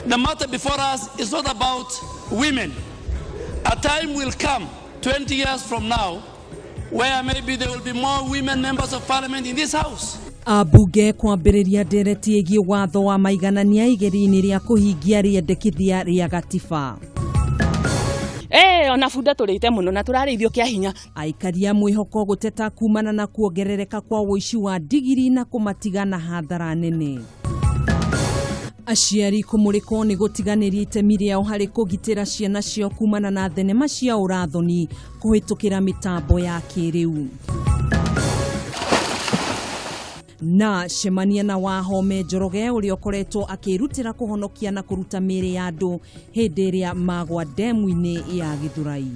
The matter before us is not about women. A time will come 20 years from now where maybe there will be more women members of parliament in this house. Abunge kwambĩrĩria ndereti ĩgiĩ watho wa maiganania igeri-inĩ rĩa kũhingia rĩendekithia rĩa gatiba. Ona bunda tũrĩte mũno na tũrarĩithio kĩa hinya. Aikaria mwĩhoko gũteta kumana na kuongerereka kwa ũici wa ndigiri na kũmatiga na hathara nene. Aciari kũmũrĩkwo nĩ gũtiganĩria itemi rĩao harĩ kũgitĩra ciana ciao kumana na thenema cia ũrathoni kũhĩtũkĩra mĩtambo ya kĩrĩu. Na cemania na Wahome Njoroge ũrĩa ũkoretwo akĩrutĩra kũhonokia na kũruta mĩĩrĩ ya andũ hĩndĩ ĩrĩa magwa ndemu-inĩ ya Gĩthũrai.